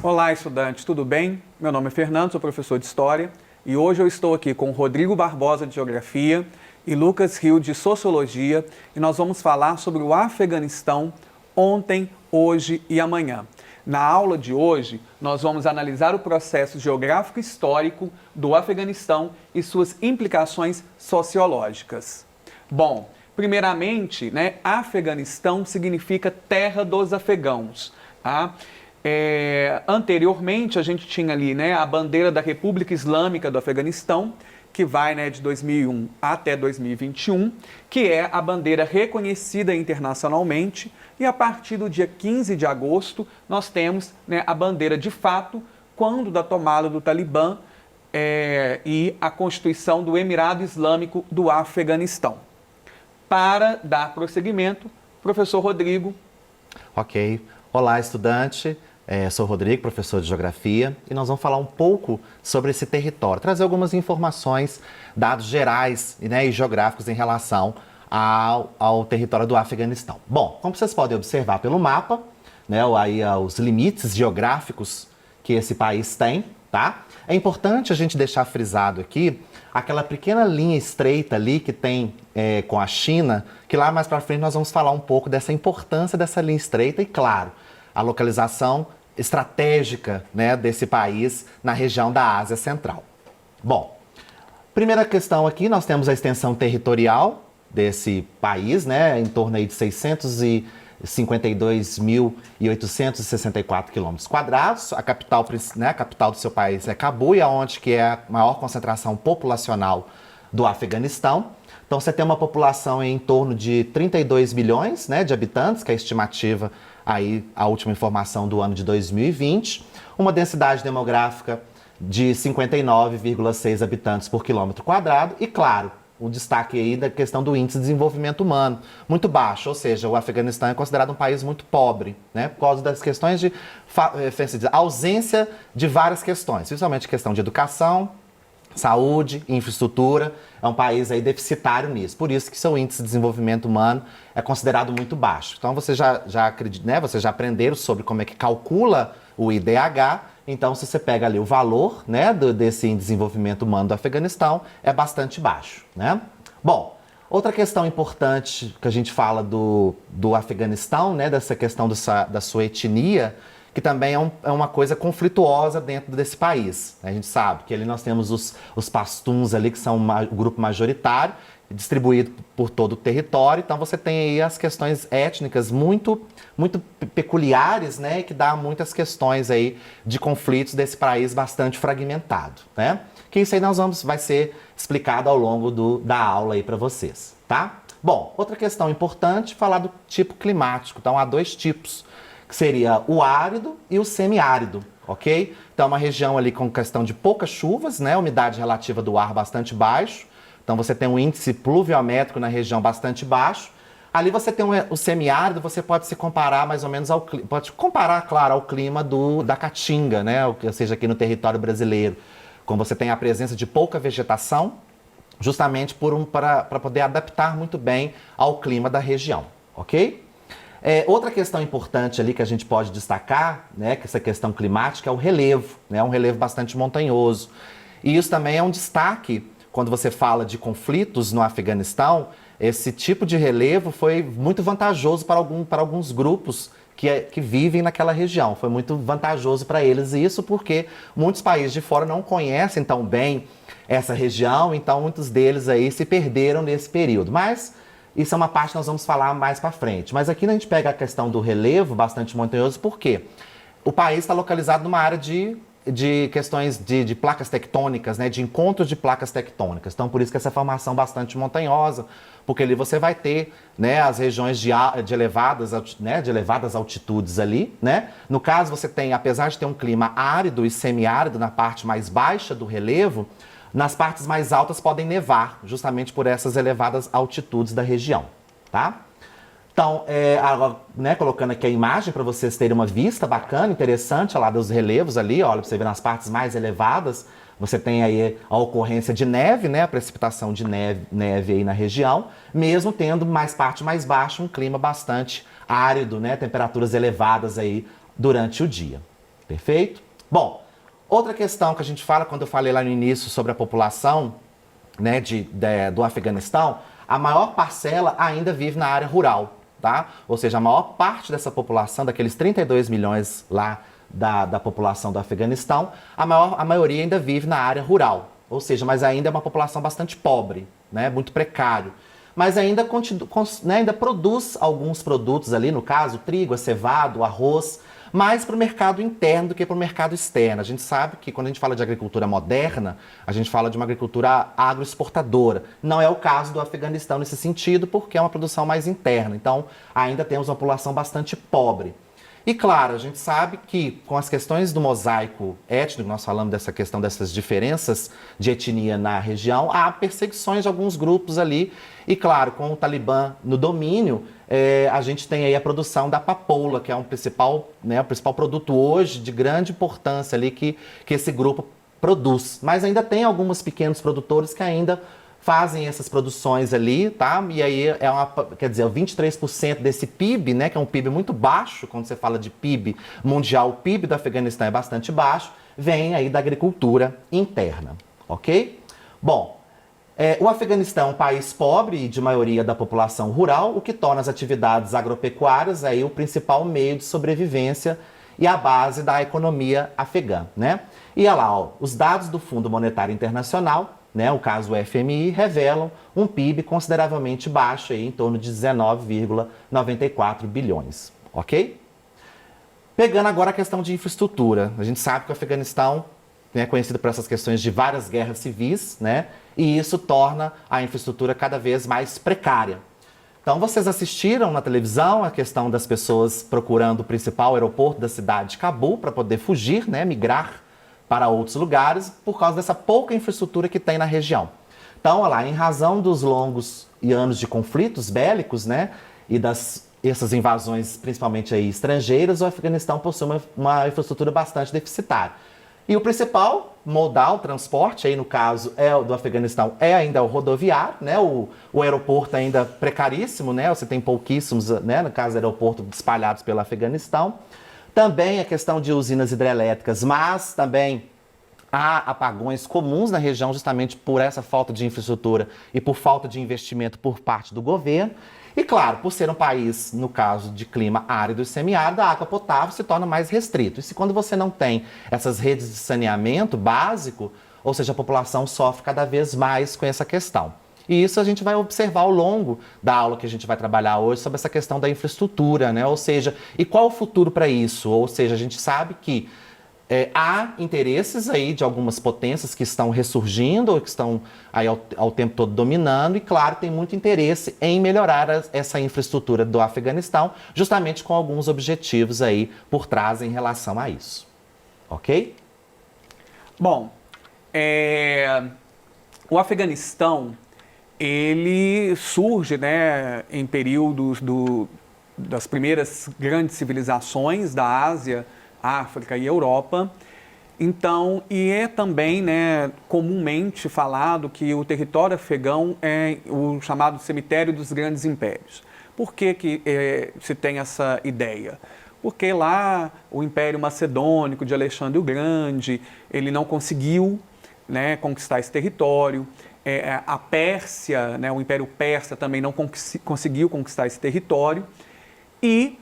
Olá, estudantes, tudo bem? Meu nome é Fernando, sou professor de História e hoje eu estou aqui com Rodrigo Barbosa de Geografia e Lucas Rio de Sociologia e nós vamos falar sobre o Afeganistão ontem, hoje e amanhã. Na aula de hoje, nós vamos analisar o processo geográfico histórico do Afeganistão e suas implicações sociológicas. Bom, primeiramente, Afeganistão significa terra dos afegãos, tá? Anteriormente a gente tinha ali a bandeira da República Islâmica do Afeganistão, que vai de 2001 até 2021, que é a bandeira reconhecida internacionalmente, e a partir do dia 15 de agosto nós temos a bandeira de fato, quando da tomada do Talibã e a constituição do Emirado Islâmico do Afeganistão. Para dar prosseguimento, professor Rodrigo. Ok. Olá, estudante. Sou o Rodrigo, professor de Geografia, e nós vamos falar um pouco sobre esse território, trazer algumas informações, dados gerais e geográficos em relação ao território do Afeganistão. Bom, como vocês podem observar pelo mapa, aí os limites geográficos que esse país tem, tá? É importante a gente deixar frisado aqui aquela pequena linha estreita ali que tem com a China, que lá mais para frente nós vamos falar um pouco dessa importância dessa linha estreita e, claro, a localização estratégica desse país na região da Ásia Central. Bom, primeira questão aqui, nós temos a extensão territorial desse país, em torno aí de 652.864 quilômetros quadrados. A capital do seu país é Cabul, onde que é a maior concentração populacional do Afeganistão. Então você tem uma população em torno de 32 milhões de habitantes, que é a estimativa aí, a última informação do ano de 2020, uma densidade demográfica de 59,6 habitantes por quilômetro quadrado e, claro, o destaque aí da questão do índice de desenvolvimento humano, muito baixo, ou seja, o Afeganistão é considerado um país muito pobre, por causa das questões de ausência de várias questões, principalmente questão de educação, saúde, infraestrutura, é um país aí deficitário nisso. Por isso que seu índice de desenvolvimento humano é considerado muito baixo. Então você já vocês já aprenderam sobre como é que calcula o IDH. Então se você pega ali o valor desse índice de desenvolvimento humano do Afeganistão, é bastante baixo, Bom, outra questão importante que a gente fala do Afeganistão, dessa questão da sua etnia, que também é uma coisa conflituosa dentro desse país. A gente sabe que ali nós temos os pastuns ali, que são o grupo majoritário, distribuído por todo o território. Então você tem aí as questões étnicas muito peculiares, que dá muitas questões aí de conflitos desse país bastante fragmentado, Que isso aí vai ser explicado ao longo da aula aí para vocês, tá? Bom, outra questão importante, falar do tipo climático. Então há dois tipos, que seria o árido e o semiárido, ok? Então, é uma região ali com questão de poucas chuvas, umidade relativa do ar bastante baixo. Então, você tem um índice pluviométrico na região bastante baixo. Ali você tem o semiárido, você pode se comparar mais ou menos pode comparar, claro, ao clima da Caatinga, ou seja, aqui no território brasileiro. Como você tem a presença de pouca vegetação, justamente para poder adaptar muito bem ao clima da região, ok? Outra questão importante ali que a gente pode destacar, que essa questão climática, é o relevo, um relevo bastante montanhoso. E isso também é um destaque quando você fala de conflitos no Afeganistão. Esse tipo de relevo foi muito vantajoso para alguns grupos que vivem naquela região. Foi muito vantajoso para eles, e isso porque muitos países de fora não conhecem tão bem essa região, então muitos deles aí se perderam nesse período. Mas isso é uma parte que nós vamos falar mais para frente. Mas aqui a gente pega a questão do relevo bastante montanhoso, porque o país está localizado numa área de questões de placas tectônicas, de encontros de placas tectônicas. Então, por isso que essa formação bastante montanhosa, porque ali você vai ter as regiões de elevadas altitudes ali. No caso, você tem, apesar de ter um clima árido e semiárido na parte mais baixa do relevo, nas partes mais altas podem nevar, justamente por essas elevadas altitudes da região, tá? Então, agora, colocando aqui a imagem para vocês terem uma vista bacana, interessante, lá dos relevos ali, olha, para você ver nas partes mais elevadas, você tem aí a ocorrência de neve, a precipitação de neve aí na região, mesmo tendo parte mais baixa, um clima bastante árido, temperaturas elevadas aí durante o dia. Perfeito? Bom, outra questão que a gente fala, quando eu falei lá no início sobre a população, né, do Afeganistão, a maior parcela ainda vive na área rural, tá? Ou seja, a maior parte dessa população, daqueles 32 milhões lá da população do Afeganistão, a maioria ainda vive na área rural. Ou seja, mas ainda é uma população bastante pobre, né, muito precário. Mas ainda, né, ainda produz alguns produtos ali, no caso, trigo, cevado, arroz, mais para o mercado interno do que para o mercado externo. A gente sabe que quando a gente fala de agricultura moderna, a gente fala de uma agricultura agroexportadora. Não é o caso do Afeganistão nesse sentido, porque é uma produção mais interna. Então, ainda temos uma população bastante pobre. E claro, a gente sabe que com as questões do mosaico étnico, nós falamos dessa questão dessas diferenças de etnia na região, há perseguições de alguns grupos ali. E claro, com o Talibã no domínio, a gente tem aí a produção da papoula, que é o principal produto hoje de grande importância ali que esse grupo produz. Mas ainda tem alguns pequenos produtores que ainda fazem essas produções ali, tá? E aí quer dizer, 23% desse PIB, né, que é um PIB muito baixo, quando você fala de PIB mundial, o PIB do Afeganistão é bastante baixo, vem aí da agricultura interna, ok? Bom, o Afeganistão é um país pobre e de maioria da população rural, o que torna as atividades agropecuárias aí o principal meio de sobrevivência e a base da economia afegã, né? E olha lá, ó, os dados do Fundo Monetário Internacional, né, o caso do FMI, revelam um PIB consideravelmente baixo, aí, em torno de 19,94 bilhões, ok? Pegando agora a questão de infraestrutura, a gente sabe que o Afeganistão é conhecido por essas questões de várias guerras civis, né, e isso torna a infraestrutura cada vez mais precária. Então vocês assistiram na televisão a questão das pessoas procurando o principal aeroporto da cidade de Cabul para poder fugir, né, migrar para outros lugares, por causa dessa pouca infraestrutura que tem na região. Então, olha lá, em razão dos longos anos de conflitos bélicos, né, e essas invasões, principalmente aí, estrangeiras, o Afeganistão possui uma infraestrutura bastante deficitária. E o principal modal, transporte, aí no caso do Afeganistão, é ainda o rodoviário, né, o aeroporto ainda precaríssimo, né, você tem pouquíssimos, né, no caso do aeroporto, espalhados pelo Afeganistão. Também a questão de usinas hidrelétricas, mas também há apagões comuns na região justamente por essa falta de infraestrutura e por falta de investimento por parte do governo. E claro, por ser um país, no caso de clima árido e semiárido, a água potável se torna mais restrita. E se quando você não tem essas redes de saneamento básico, ou seja, a população sofre cada vez mais com essa questão. E isso a gente vai observar ao longo da aula que a gente vai trabalhar hoje sobre essa questão da infraestrutura, né? Ou seja, e qual o futuro para isso? Ou seja, a gente sabe que há interesses aí de algumas potências que estão ressurgindo ou que estão aí ao tempo todo dominando e, claro, tem muito interesse em melhorar essa infraestrutura do Afeganistão, justamente com alguns objetivos aí por trás em relação a isso. Ok? Bom, o Afeganistão, ele surge, né, em períodos das primeiras grandes civilizações da Ásia, África e Europa. Então, e é também, né, comumente falado que o território afegão é o chamado cemitério dos grandes impérios. Por que se tem essa ideia? Porque lá o Império Macedônico de Alexandre o Grande, ele não conseguiu, né, conquistar esse território. A Pérsia, né, o Império Persa também não conseguiu conquistar esse território e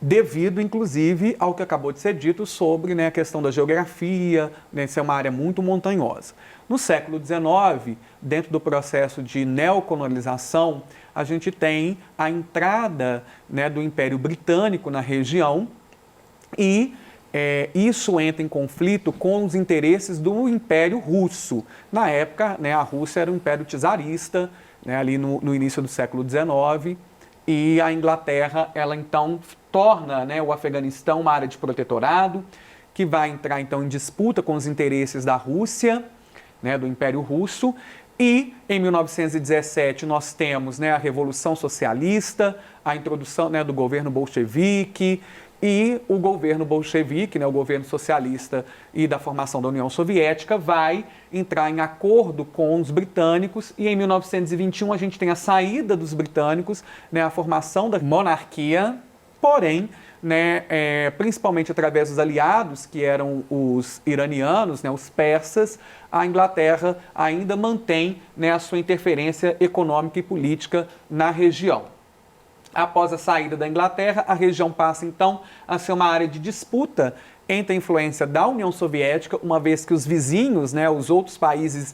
devido, inclusive, ao que acabou de ser dito sobre, né, a questão da geografia, né, ser uma área muito montanhosa. No século XIX, dentro do processo de neocolonização, a gente tem a entrada, né, do Império Britânico na região e isso entra em conflito com os interesses do Império Russo. Na época, né, a Rússia era um império czarista, né, ali no início do século XIX, e a Inglaterra, ela então torna, né, o Afeganistão uma área de protetorado, que vai entrar então em disputa com os interesses da Rússia, né, do Império Russo, e em 1917 nós temos, né, a Revolução Socialista, a introdução, né, do governo bolchevique, e o governo bolchevique, né, o governo socialista e da formação da União Soviética vai entrar em acordo com os britânicos e em 1921 a gente tem a saída dos britânicos, né, a formação da monarquia, porém né, principalmente através dos aliados, que eram os iranianos, né, os persas, a Inglaterra ainda mantém, né, a sua interferência econômica e política na região. Após a saída da Inglaterra, a região passa então a ser uma área de disputa entre a influência da União Soviética, uma vez que os vizinhos, né, os outros países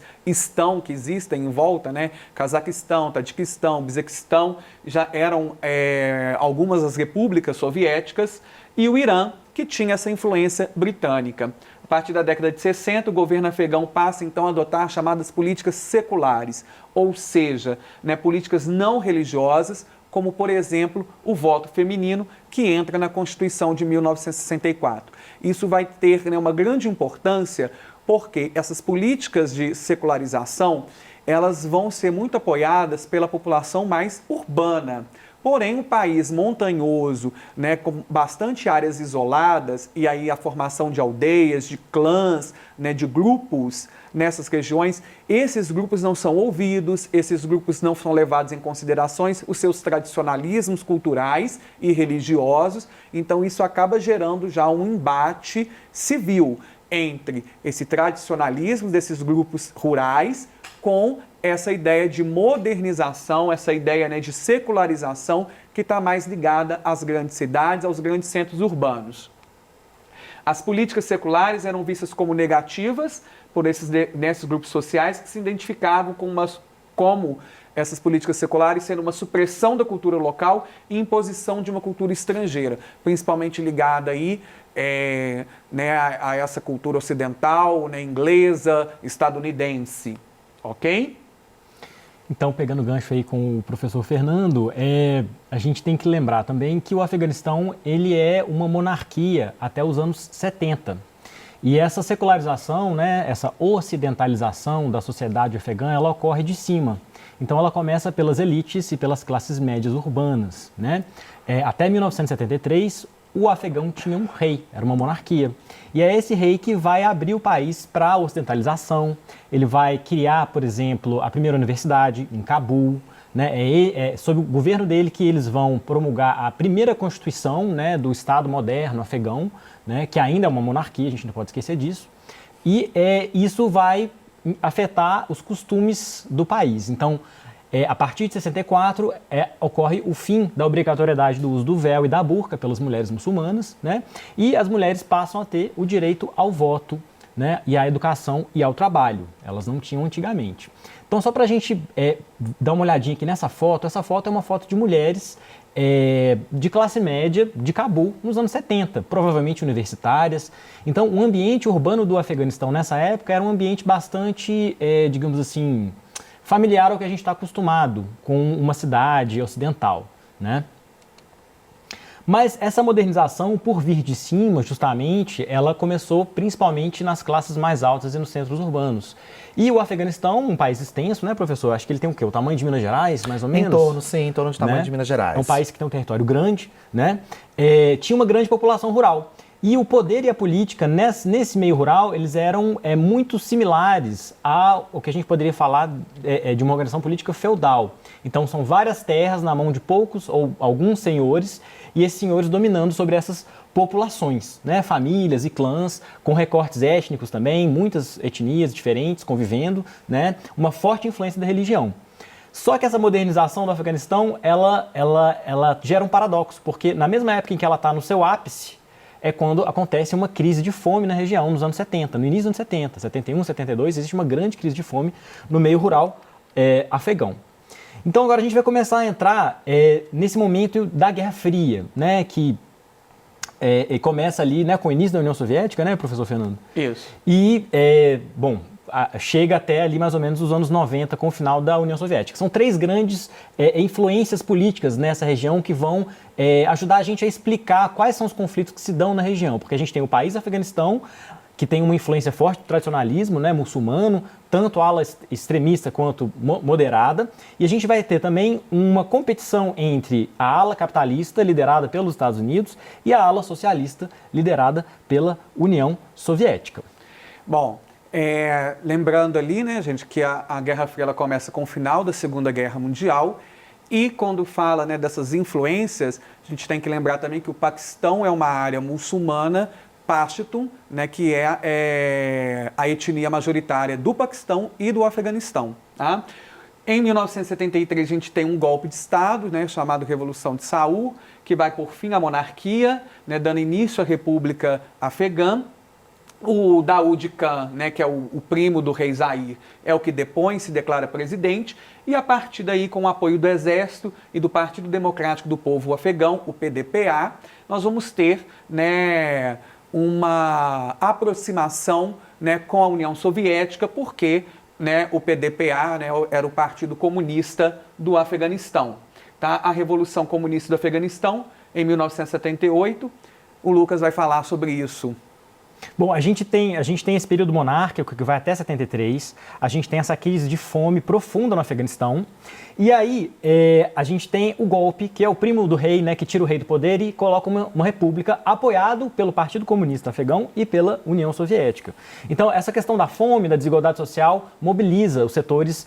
que existem em volta, né, Cazaquistão, Tadiquistão, Uzbequistão, já eram algumas das repúblicas soviéticas, e o Irã, que tinha essa influência britânica. A partir da década de 60, o governo afegão passa então a adotar chamadas políticas seculares, ou seja, né, políticas não religiosas, como, por exemplo, o voto feminino, que entra na Constituição de 1964. Isso vai ter, né, uma grande importância, porque essas políticas de secularização, elas vão ser muito apoiadas pela população mais urbana. Porém, um país montanhoso, né, com bastante áreas isoladas, e aí a formação de aldeias, de clãs, né, de grupos nessas regiões, esses grupos não são ouvidos, esses grupos não são levados em considerações os seus tradicionalismos culturais e religiosos, então isso acaba gerando já um embate civil entre esse tradicionalismo desses grupos rurais com essa ideia de modernização, essa ideia, né, de secularização que está mais ligada às grandes cidades, aos grandes centros urbanos. As políticas seculares eram vistas como negativas por nesses grupos sociais que se identificavam como essas políticas seculares sendo uma supressão da cultura local e imposição de uma cultura estrangeira, principalmente ligada aí, né, a essa cultura ocidental, né, inglesa, estadunidense. Ok? Então, pegando o gancho aí com o professor Fernando, a gente tem que lembrar também que o Afeganistão ele é uma monarquia até os anos 70. E essa secularização, né, essa ocidentalização da sociedade afegã, ela ocorre de cima. Então, ela começa pelas elites e pelas classes médias urbanas, né? Até 1973, o afegão tinha um rei, era uma monarquia. E é esse rei que vai abrir o país para a ocidentalização. Ele vai criar, por exemplo, a primeira universidade em Cabul. Né? Sob o governo dele que eles vão promulgar a primeira constituição, né, do Estado moderno afegão, né, que ainda é uma monarquia, a gente não pode esquecer disso. E isso vai afetar os costumes do país. Então, a partir de 64, ocorre o fim da obrigatoriedade do uso do véu e da burca pelas mulheres muçulmanas, né? E as mulheres passam a ter o direito ao voto, né? E à educação e ao trabalho. Elas não tinham antigamente. Então, só para a gente dar uma olhadinha aqui nessa foto, essa foto é uma foto de mulheres de classe média de Cabul nos anos 70, provavelmente universitárias. Então, o ambiente urbano do Afeganistão nessa época era um ambiente bastante, digamos assim, familiar ao que a gente está acostumado com uma cidade ocidental, né? Mas essa modernização, por vir de cima, justamente, ela começou principalmente nas classes mais altas e nos centros urbanos. E o Afeganistão, um país extenso, né, professor? Acho que ele tem o quê? O tamanho de Minas Gerais, mais ou menos? Em torno do tamanho de Minas Gerais. É um país que tem um território grande, né? Tinha uma grande população rural. E o poder e a política nesse meio rural, eles eram muito similares ao que a gente poderia falar de uma organização política feudal. Então, são várias terras na mão de poucos ou alguns senhores, e esses senhores dominando sobre essas populações, né? Famílias e clãs, com recortes étnicos também, muitas etnias diferentes convivendo, né? Uma forte influência da religião. Só que essa modernização do Afeganistão, ela gera um paradoxo, porque na mesma época em que ela está no seu ápice, é quando acontece uma crise de fome na região, nos anos 70, no início dos anos 70, 71, 72, existe uma grande crise de fome no meio rural afegão. Então agora a gente vai começar a entrar nesse momento da Guerra Fria, né, que começa ali, né, com o início da União Soviética, né, professor Fernando? Isso. E, chega até ali mais ou menos os anos 90, com o final da União Soviética. São três grandes influências políticas nessa região que vão ajudar a gente a explicar quais são os conflitos que se dão na região. Porque a gente tem o país Afeganistão, que tem uma influência forte do tradicionalismo, né, muçulmano, tanto ala extremista quanto moderada. E a gente vai ter também uma competição entre a ala capitalista, liderada pelos Estados Unidos, e a ala socialista, liderada pela União Soviética. Bom, lembrando ali, né, gente, que a Guerra Fria ela começa com o final da Segunda Guerra Mundial E quando fala, né, dessas influências, a gente tem que lembrar também que o Paquistão é uma área muçulmana, Pashtun, né, que é a etnia majoritária do Paquistão e do Afeganistão. Tá? Em 1973, a gente tem um golpe de Estado, né, chamado Revolução de Saul, que vai por fim à monarquia, né, dando início à República Afegã. O Daoud Khan, né, que é o primo do rei Zahir, é o que depõe, se declara presidente, e a partir daí, com o apoio do Exército e do Partido Democrático do Povo Afegão, o PDPA, nós vamos ter, né, uma aproximação, né, com a União Soviética, porque, né, o PDPA, né, era o Partido Comunista do Afeganistão. Tá? A Revolução Comunista do Afeganistão, em 1978, o Lucas vai falar sobre isso. Bom, a gente tem esse período monárquico que vai até 73, a gente tem essa crise de fome profunda no Afeganistão, e aí a gente tem o golpe, que é o primo do rei, né, que tira o rei do poder e coloca uma república apoiado pelo Partido Comunista Afegão e pela União Soviética. Então, essa questão da fome, da desigualdade social, mobiliza os setores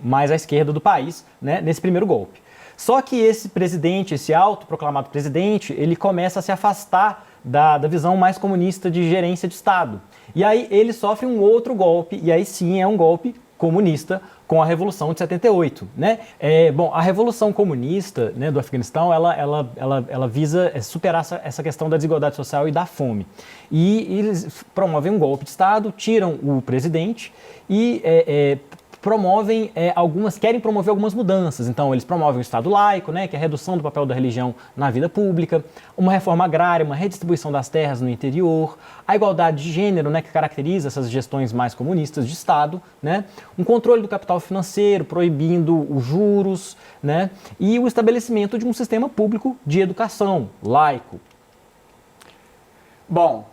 mais à esquerda do país, né, nesse primeiro golpe. Só que esse presidente, esse autoproclamado presidente, ele começa a se afastar da visão mais comunista de gerência de Estado. E aí ele sofre um outro golpe, e aí sim é um golpe comunista com a Revolução de 78. Né? Bom, a Revolução Comunista, né, do Afeganistão, ela visa superar essa questão da desigualdade social e da fome. E eles promovem um golpe de Estado, tiram o presidente e querem promover algumas mudanças. Então, eles promovem o Estado laico, né, que é a redução do papel da religião na vida pública, uma reforma agrária, uma redistribuição das terras no interior, a igualdade de gênero, né, que caracteriza essas gestões mais comunistas de Estado, né, um controle do capital financeiro, proibindo os juros, né, e o estabelecimento de um sistema público de educação laico. Bom,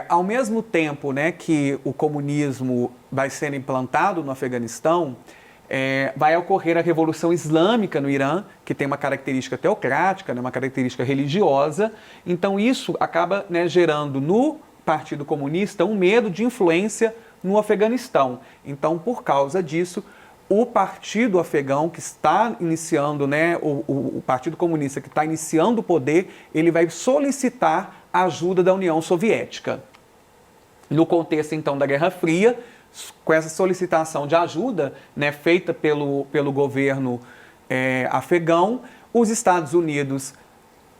ao mesmo tempo, né, que o comunismo vai sendo implantado no Afeganistão, vai ocorrer a Revolução Islâmica no Irã, que tem uma característica teocrática, né, uma característica religiosa. Então isso acaba, né, gerando no Partido Comunista um medo de influência no Afeganistão. Então, por causa disso, o Partido Afegão, que está iniciando, né, o Partido Comunista que está iniciando o poder, ele vai solicitar a ajuda da União Soviética. No contexto, então, da Guerra Fria, com essa solicitação de ajuda, né, feita pelo governo afegão, os Estados Unidos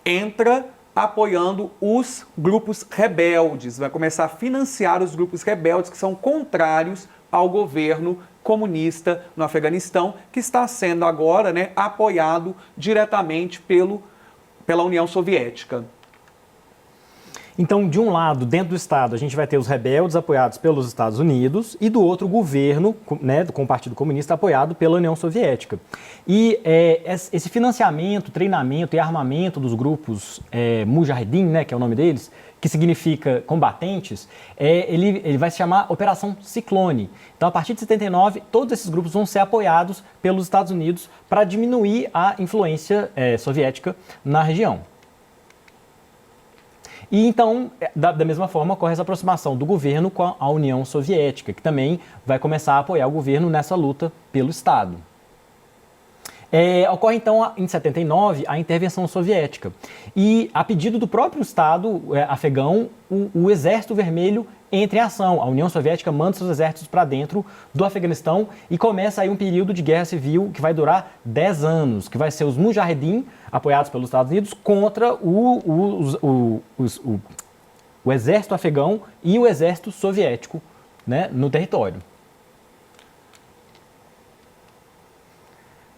entra apoiando os grupos rebeldes, vai começar a financiar os grupos rebeldes que são contrários ao governo comunista no Afeganistão, que está sendo agora, né, apoiado diretamente pela União Soviética. Então, de um lado, dentro do Estado, a gente vai ter os rebeldes apoiados pelos Estados Unidos e do outro, o governo, né, com o Partido Comunista apoiado pela União Soviética. E esse financiamento, treinamento e armamento dos grupos Mujahideen, né, que é o nome deles, que significa combatentes, ele vai se chamar Operação Ciclone. Então, a partir de 79, todos esses grupos vão ser apoiados pelos Estados Unidos para diminuir a influência soviética na região. E então, da mesma forma, ocorre essa aproximação do governo com a União Soviética, que também vai começar a apoiar o governo nessa luta pelo Estado. Ocorre então, em 79, a intervenção soviética. E, a pedido do próprio Estado afegão, o Exército Vermelho entra em ação. A União Soviética manda seus exércitos para dentro do Afeganistão e começa aí um período de guerra civil que vai durar 10 anos, que vai ser os Mujahideen, apoiados pelos Estados Unidos, contra o exército afegão e o exército soviético, né, no território.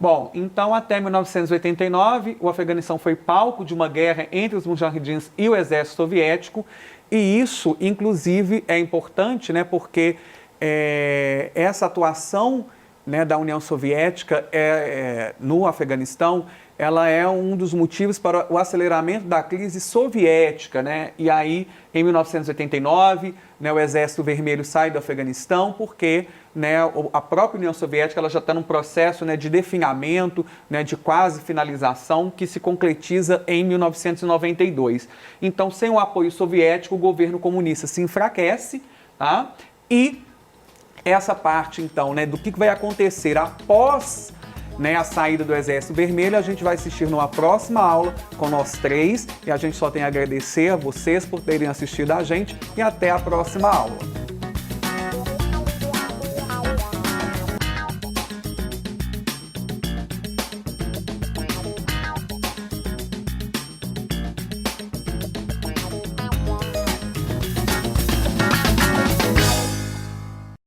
Bom, então até 1989, o Afeganistão foi palco de uma guerra entre os Mujahideens e o exército soviético, e isso, inclusive, é importante, né, porque essa atuação, né, da União Soviética no Afeganistão, ela é um dos motivos para o aceleramento da crise soviética, né? E aí, em 1989, né, o Exército Vermelho sai do Afeganistão porque, né, a própria União Soviética ela já está num processo, né, de definhamento, né, de quase finalização, que se concretiza em 1992. Então, sem o apoio soviético, o governo comunista se enfraquece, tá? E essa parte, então, né, do que vai acontecer após né, a saída do Exército Vermelho, a gente vai assistir numa próxima aula com nós três, e a gente só tem a agradecer a vocês por terem assistido a gente, e até a próxima aula.